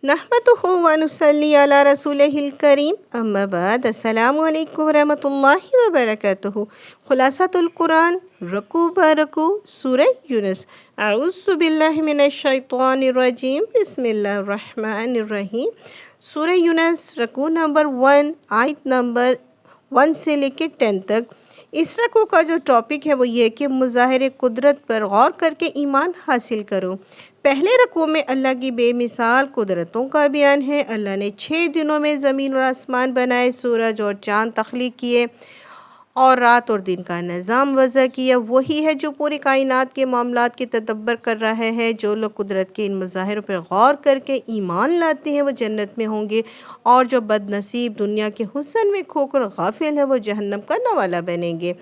نحمده ونصلي على رسوله الكريم اما بعد السلام علیکم ورحمۃ اللہ وبرکاتہ۔ خلاصۃ القرآن رکوع برکوع سورہ یونس۔ اعوذ باللہ من الشیطان الرجیم بسم اللہ الرحمن الرحیم۔ سورہ یونس رکوع نمبر 1 آیت نمبر 1 سے لے کے 10 تک۔ اس رکوع کا جو ٹاپک ہے وہ یہ کہ مظاہر قدرت پر غور کر کے ایمان حاصل کرو۔ پہلے رکوع میں اللہ کی بے مثال قدرتوں کا بیان ہے۔ اللہ نے 6 دنوں میں زمین اور آسمان بنائے، سورج اور چاند تخلیق کیے اور رات اور دن کا نظام وضع کیا۔ وہی ہے جو پوری کائنات کے معاملات کی تدبر کر رہا ہے۔ جو لوگ قدرت کے ان مظاہروں پر غور کر کے ایمان لاتے ہیں وہ جنت میں ہوں گے، اور جو بد نصیب دنیا کے حسن میں کھو کر غافل ہیں وہ جہنم کا نوالا بنیں گے۔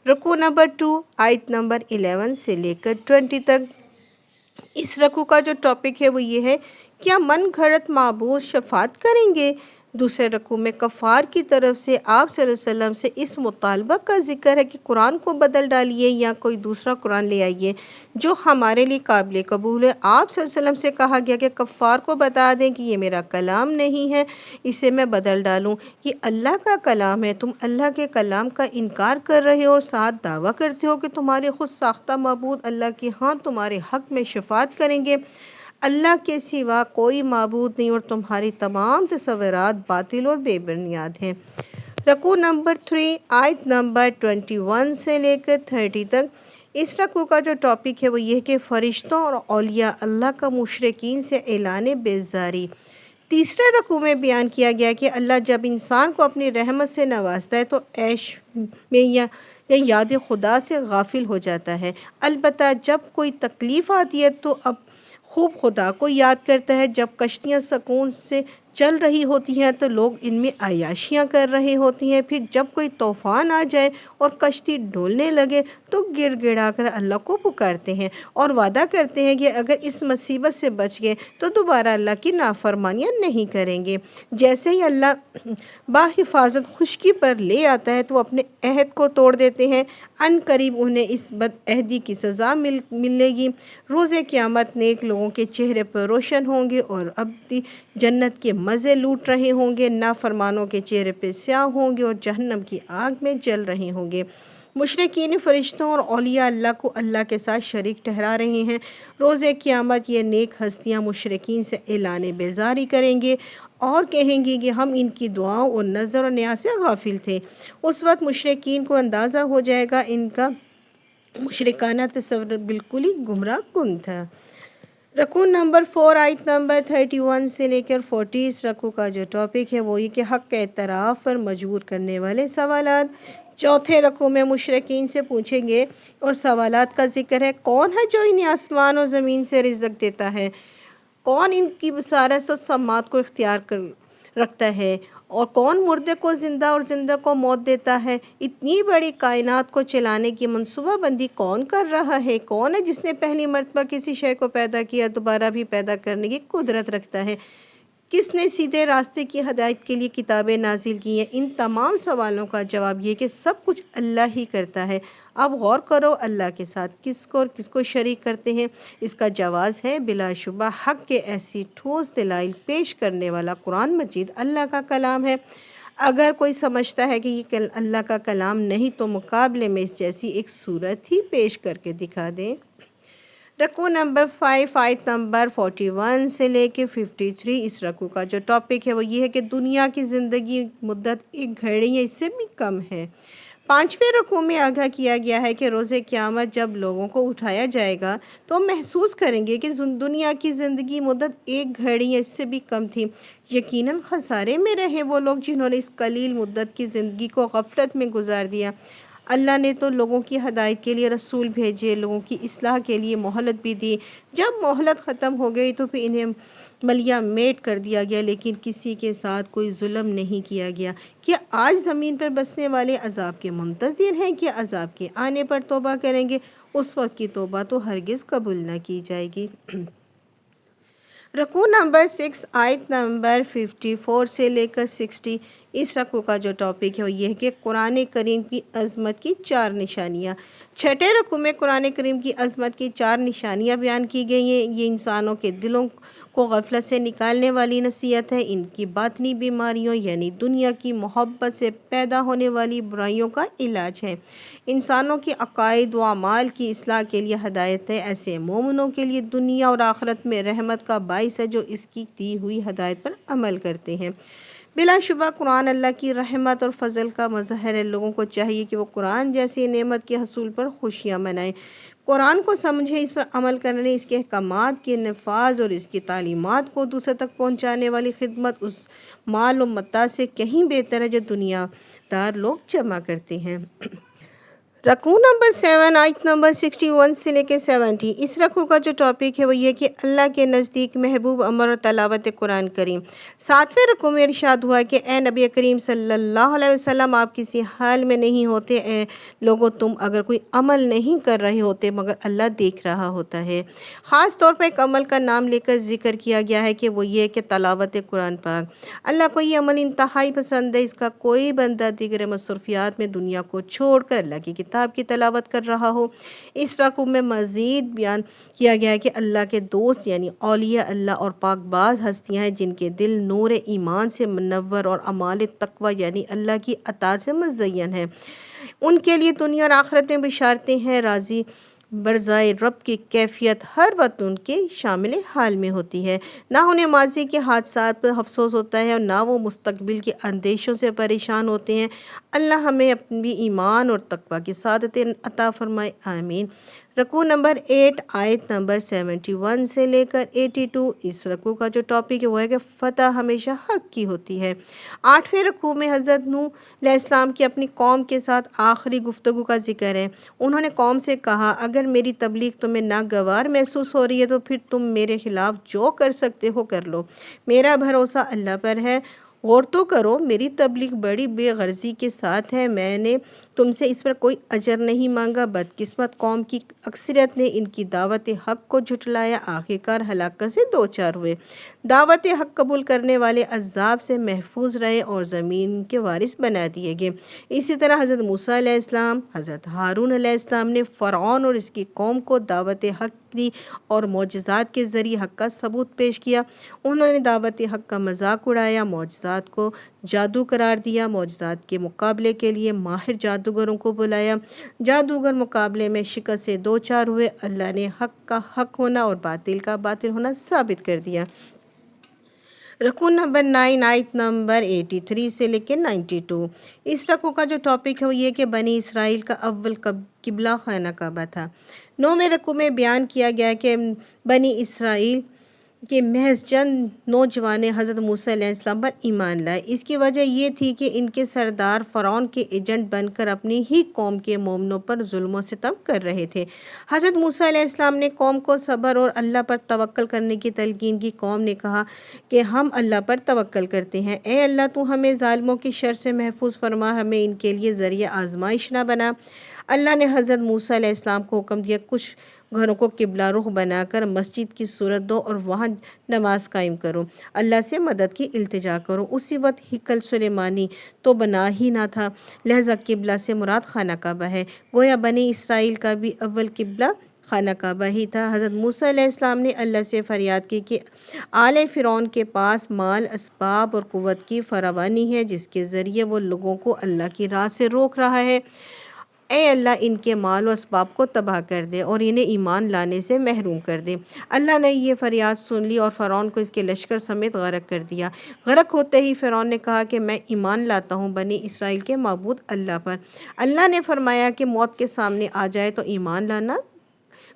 رکوع نمبر 2 آیت نمبر 11 سے لے کر 20 تک۔ اس رکوع کا جو ٹاپک ہے وہ یہ ہے، کیا من گھڑت معبود شفاعت کریں گے؟ دوسرے رکوع میں کفار کی طرف سے آپ صلی اللہ علیہ وسلم سے اس مطالبہ کا ذکر ہے کہ قرآن کو بدل ڈالیے یا کوئی دوسرا قرآن لے آئیے جو ہمارے لیے قابل قبول ہے۔ آپ صلی اللہ علیہ وسلم سے کہا گیا کہ کفار کو بتا دیں کہ یہ میرا کلام نہیں ہے، اسے میں بدل ڈالوں، یہ اللہ کا کلام ہے۔ تم اللہ کے کلام کا انکار کر رہے ہو اور ساتھ دعویٰ کرتے ہو کہ تمہارے خود ساختہ معبود اللہ کے ہاں تمہارے حق میں شفاعت کریں گے۔ اللہ کے سوا کوئی معبود نہیں اور تمہاری تمام تصورات باطل اور بے بنیاد ہیں۔ رکوع نمبر 3 آیت نمبر 21 سے لے کر 30 تک۔ اس رکوع کا جو ٹاپک ہے وہ یہ کہ فرشتوں اور اولیاء اللہ کا مشرکین سے اعلان بیزاری۔ تیسرے رکوع میں بیان کیا گیا کہ اللہ جب انسان کو اپنی رحمت سے نوازتا ہے تو عیش میں یا یاد خدا سے غافل ہو جاتا ہے، البتہ جب کوئی تکلیف آتی ہے تو اب خوب خدا کو یاد کرتا ہے۔ جب کشتیاں سکون سے چل رہی ہوتی ہیں تو لوگ ان میں عیاشیاں کر رہے ہوتی ہیں، پھر جب کوئی طوفان آ جائے اور کشتی ڈولنے لگے تو گر گڑا کر اللہ کو پکارتے ہیں اور وعدہ کرتے ہیں کہ اگر اس مصیبت سے بچ گئے تو دوبارہ اللہ کی نافرمانیاں نہیں کریں گے۔ جیسے ہی اللہ بحفاظت خشکی پر لے آتا ہے تو وہ اپنے عہد کو توڑ دیتے ہیں، عن قریب انہیں اس بد عہدی کی سزا ملے گی۔ روز قیامت نیک لوگوں کے چہرے پر روشن ہوں گے اور ابدی جنت کے مزے لوٹ رہے ہوں گے، نافرمانوں کے چہرے پہ سیاہ ہوں گے اور جہنم کی آگ میں جل رہے ہوں گے۔ مشرکین فرشتوں اور اولیاء اللہ کو اللہ کے ساتھ شریک ٹھہرا رہے ہیں۔ روز قیامت یہ نیک ہستیاں مشرکین سے اعلان بیزاری کریں گے اور کہیں گے کہ ہم ان کی دعاؤں اور نظر و نیاز سے غافل تھے۔ اس وقت مشرکین کو اندازہ ہو جائے گا ان کا مشرکانہ تصور بالکل ہی گمراہ کن تھا۔ رکوع نمبر 4 آیت نمبر 31 سے لے کر 40۔ اس رکوع کا جو ٹاپک ہے وہ یہ کہ حق کے اعتراف پر مجبور کرنے والے سوالات۔ چوتھے رکوع میں مشرکین سے پوچھیں گے اور سوالات کا ذکر ہے، کون ہے جو انہیں آسمان اور زمین سے رزق دیتا ہے؟ کون ان کی بصارت اور سماعت کو اختیار رکھتا ہے؟ اور کون مردے کو زندہ اور زندہ کو موت دیتا ہے؟ اتنی بڑی کائنات کو چلانے کی منصوبہ بندی کون کر رہا ہے؟ کون ہے جس نے پہلی مرتبہ کسی شے کو پیدا کیا دوبارہ بھی پیدا کرنے کی قدرت رکھتا ہے؟ کس نے سیدھے راستے کی ہدایت کے لیے کتابیں نازل کی ہیں؟ ان تمام سوالوں کا جواب یہ کہ سب کچھ اللہ ہی کرتا ہے۔ اب غور کرو، اللہ کے ساتھ کس کو شریک کرتے ہیں؟ اس کا جواز ہے بلا شبہ حق کے ایسی ٹھوس دلائل پیش کرنے والا قرآن مجید اللہ کا کلام ہے۔ اگر کوئی سمجھتا ہے کہ یہ اللہ کا کلام نہیں تو مقابلے میں اس جیسی ایک صورت ہی پیش کر کے دکھا دیں۔ رکوع نمبر 5 آیت نمبر 41 سے لے کے 53۔ اس رکوع کا جو ٹاپک ہے وہ یہ ہے کہ دنیا کی زندگی مدت ایک گھڑی یا اس سے بھی کم ہے۔ 5ویں رکوع میں آگاہ کیا گیا ہے کہ روز قیامت جب لوگوں کو اٹھایا جائے گا تو محسوس کریں گے کہ دنیا کی زندگی مدت ایک گھڑی یا اس سے بھی کم تھی۔ یقیناً خسارے میں رہے وہ لوگ جنہوں نے اس قلیل مدت کی زندگی کو غفلت میں گزار دیا۔ اللہ نے تو لوگوں کی ہدایت کے لیے رسول بھیجے، لوگوں کی اصلاح کے لیے مہلت بھی دی۔ جب مہلت ختم ہو گئی تو پھر انہیں ملیا میٹ کر دیا گیا، لیکن کسی کے ساتھ کوئی ظلم نہیں کیا گیا۔ کیا آج زمین پر بسنے والے عذاب کے منتظر ہیں کہ عذاب کے آنے پر توبہ کریں گے؟ اس وقت کی توبہ تو ہرگز قبول نہ کی جائے گی۔ رکوع نمبر 6 آیت نمبر 54 سے لے کر 60۔ اس رکوع کا جو ٹاپک ہے وہ یہ ہے کہ قرآن کریم کی عظمت کی 4 نشانیاں۔ چھٹے رکوع میں قرآن کریم کی عظمت کی 4 نشانیاں بیان کی گئی ہیں۔ یہ انسانوں کے دلوں کو غفلت سے نکالنے والی نصیحت ہے۔ ان کی باطنی بیماریوں یعنی دنیا کی محبت سے پیدا ہونے والی برائیوں کا علاج ہے۔ انسانوں کے عقائد و اعمال کی اصلاح کے لیے ہدایت ہے۔ ایسے مومنوں کے لیے دنیا اور آخرت میں رحمت کا باعث ہے جو اس کی دی ہوئی ہدایت پر عمل کرتے ہیں۔ بلا شبہ قرآن اللہ کی رحمت اور فضل کا مظہر ہے۔ لوگوں کو چاہیے کہ وہ قرآن جیسی نعمت کے حصول پر خوشیاں منائیں، قرآن کو سمجھیں، اس پر عمل کرنے، اس کے احکامات کے نفاذ اور اس کی تعلیمات کو دوسرے تک پہنچانے والی خدمت اس مال و متاع سے کہیں بہتر ہے جو دنیا دار لوگ جمع کرتے ہیں۔ رکوع نمبر 7 آیت نمبر 61 سے لے کے 70۔ اس رکوع کا جو ٹاپک ہے وہ یہ کہ اللہ کے نزدیک محبوب امر اور تلاوت قرآن کریم۔ 7ویں رکوع میں ارشاد ہوا کہ اے نبی کریم صلی اللہ علیہ وسلم، آپ کسی حال میں نہیں ہوتے، اے لوگو تم اگر کوئی عمل نہیں کر رہے ہوتے مگر اللہ دیکھ رہا ہوتا ہے۔ خاص طور پر ایک عمل کا نام لے کر ذکر کیا گیا ہے کہ وہ یہ کہ تلاوت قرآن پاک۔ اللہ کو یہ عمل انتہائی پسند ہے۔ اس کا کوئی بندہ دیگر مصروفیات میں دنیا کو چھوڑ کر اللہ کی کتاب کی تلاوت کر رہا ہو۔ اس رکوع میں مزید بیان کیا گیا ہے کہ اللہ کے دوست یعنی اولیاء اللہ اور پاک باز ہستیاں ہیں جن کے دل نور ایمان سے منور اور اعمال تقوی یعنی اللہ کی اطاعت سے مزین ہیں، ان کے لیے دنیا اور آخرت میں بشارتیں ہیں۔ راضی برضائے رب کی کیفیت ہر وقت ان کے شامل حال میں ہوتی ہے، نہ انہیں ماضی کے حادثات پر افسوس ہوتا ہے اور نہ وہ مستقبل کے اندیشوں سے پریشان ہوتے ہیں۔ اللہ ہمیں اپنی ایمان اور تقوی کی سعادتیں عطا فرمائے، آمین۔ رکوع نمبر 8 آیت نمبر 71 سے لے کر 82۔ اس رکوع کا جو ٹاپک ہے وہ ہے کہ فتح ہمیشہ حق کی ہوتی ہے۔ 8ویں رکوع میں حضرت نوح علیہ السلام کی اپنی قوم کے ساتھ آخری گفتگو کا ذکر ہے۔ انہوں نے قوم سے کہا، اگر میری تبلیغ تمہیں ناگوار محسوس ہو رہی ہے تو پھر تم میرے خلاف جو کر سکتے ہو کر لو، میرا بھروسہ اللہ پر ہے۔ غور تو کرو، میری تبلیغ بڑی بے غرضی کے ساتھ ہے، میں نے تم سے اس پر کوئی اجر نہیں مانگا۔ بدقسمت قوم کی اکثریت نے ان کی دعوت حق کو جھٹلایا، آخرکار ہلاکت سے دوچار ہوئے۔ دعوت حق قبول کرنے والے عذاب سے محفوظ رہے اور زمین کے وارث بنا دیے گئے۔ اسی طرح حضرت موسیٰ علیہ السلام، حضرت ہارون علیہ السلام نے فرعون اور اس کی قوم کو دعوت حق دی اور معجزات کے ذریعے حق کا ثبوت پیش کیا۔ انہوں نے دعوت حق کا مذاق اڑایا، معجزات کو جادو قرار دیا، معجزات کے مقابلے کے لیے ماہر جادوگروں کو بلایا، جادوگر مقابلے میں شکست سے دوچار ہوئے۔ اللہ نے حق کا حق ہونا اور باطل کا باطل ہونا ثابت کر دیا۔ رکوع نمبر 9 آیت نمبر 83 سے لے کے 92۔ اس رکوع کا جو ٹاپک ہے وہ یہ کہ بنی اسرائیل کا اول قبلہ خانہ کعبہ تھا۔ 9ویں رکوع میں بیان کیا گیا کہ بنی اسرائیل کے محض چند نوجوان حضرت موسیٰ علیہ السلام پر ایمان لائے۔ اس کی وجہ یہ تھی کہ ان کے سردار فرعون کے ایجنٹ بن کر اپنی ہی قوم کے مومنوں پر ظلم و ستم کر رہے تھے۔ حضرت موسیٰ علیہ السلام نے قوم کو صبر اور اللہ پر توکل کرنے کی تلقین کی۔ قوم نے کہا کہ ہم اللہ پر توکل کرتے ہیں، اے اللہ تو ہمیں ظالموں کی شر سے محفوظ فرما، ہمیں ان کے لیے ذریعہ آزمائش نہ بنا۔ اللہ نے حضرت موسیٰ علیہ السلام کو حکم دیا، کچھ گھروں کو قبلہ رخ بنا کر مسجد کی صورت دو اور وہاں نماز قائم کرو، اللہ سے مدد کی التجا کرو۔ اسی وقت ہیکل سلیمانی تو بنا ہی نہ تھا، لہذا قبلہ سے مراد خانہ کعبہ ہے۔ گویا بنی اسرائیل کا بھی اول قبلہ خانہ کعبہ ہی تھا۔ حضرت موسیٰ علیہ السلام نے اللہ سے فریاد کی کہ آل فرعون کے پاس مال، اسباب اور قوت کی فراوانی ہے جس کے ذریعے وہ لوگوں کو اللہ کی راہ سے روک رہا ہے، اے اللہ ان کے مال و اسباب کو تباہ کر دے اور انہیں ایمان لانے سے محروم کر دے۔ اللہ نے یہ فریاد سن لی اور فرعون کو اس کے لشکر سمیت غرق کر دیا۔ غرق ہوتے ہی فرعون نے کہا کہ میں ایمان لاتا ہوں بنی اسرائیل کے معبود اللہ پر۔ اللہ نے فرمایا کہ موت کے سامنے آ جائے تو ایمان لانا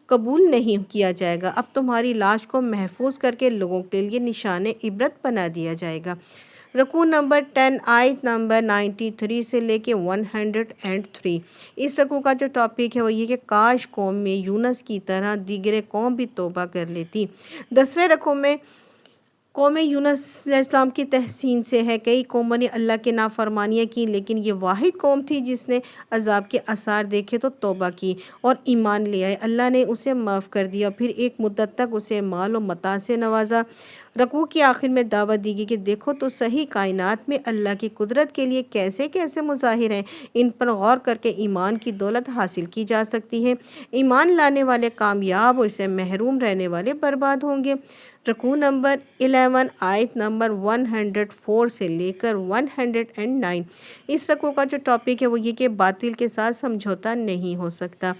قبول نہیں کیا جائے گا، اب تمہاری لاش کو محفوظ کر کے لوگوں کے لیے نشان عبرت بنا دیا جائے گا۔ رکوع نمبر 10 آیت نمبر 93 سے لے کے 103۔ اس رکوع کا جو ٹاپک ہے وہ یہ کہ کاش قوم میں یونس کی طرح دیگر قوم بھی توبہ کر لیتی۔ 10ویں رکوع میں قوم یونس علیہ السلام کی تحسین سے ہے۔ کئی قوموں نے اللہ کی نافرمانیاں کی لیکن یہ واحد قوم تھی جس نے عذاب کے آثار دیکھے تو توبہ کی اور ایمان لے آئے۔ اللہ نے اسے معاف کر دیا اور پھر ایک مدت تک اسے مال و متاع سے نوازا۔ رکوع کے آخر میں دعوت دی گئی کہ دیکھو تو صحیح کائنات میں اللہ کی قدرت کے لیے کیسے کیسے مظاہر ہیں، ان پر غور کر کے ایمان کی دولت حاصل کی جا سکتی ہے۔ ایمان لانے والے کامیاب اور اسے محروم رہنے والے برباد ہوں گے۔ رکوع نمبر 11 آیت نمبر 104 سے لے کر 109۔ اس رکوع کا جو ٹاپک ہے وہ یہ کہ باطل کے ساتھ سمجھوتا نہیں ہو سکتا۔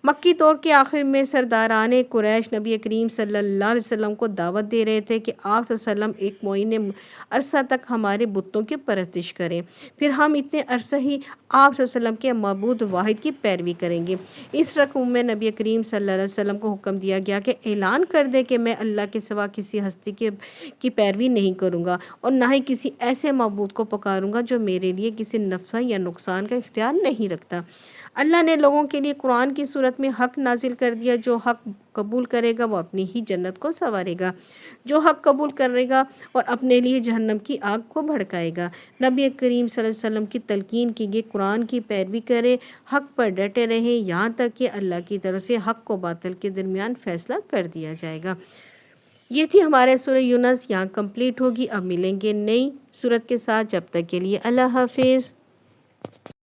مکی دور کے آخر میں سرداران قریش نبی کریم صلی اللہ علیہ وسلم کو دعوت دے رہے تھے کہ آپ صلی اللہ علیہ وسلم ایک معین عرصہ تک ہمارے بتوں کی پرستش کریں، پھر ہم اتنے عرصہ ہی آپ صلی اللہ علیہ وسلم کے معبود واحد کی پیروی کریں گے۔ اس رکوع میں نبی کریم صلی اللہ علیہ وسلم کو حکم دیا گیا کہ اعلان کر دے کہ میں اللہ کے سوا کسی ہستی کی پیروی نہیں کروں گا اور نہ ہی کسی ایسے معبود کو پکاروں گا جو میرے لیے کسی نفع یا نقصان کا اختیار نہیں رکھتا۔ اللہ نے لوگوں کے لیے قرآن کی صورت میں حق نازل کر دیا، جو حق قبول کرے گا وہ اپنی ہی جنت کو سنوارے گا، جو حق قبول کرے گا اور اپنے لیے جہنم کی آگ کو بھڑکائے گا۔ نبی کریم صلی اللہ علیہ وسلم کی تلقین کی گئی قرآن کی پیروی کرے، حق پر ڈٹے رہیں یہاں تک کہ اللہ کی طرف سے حق و باطل کے درمیان فیصلہ کر دیا جائے گا۔ یہ تھی ہمارے سورہ یونس، یہاں کمپلیٹ ہوگی۔ اب ملیں گے نئی سورت کے ساتھ، جب تک کے لیے اللہ حافظ۔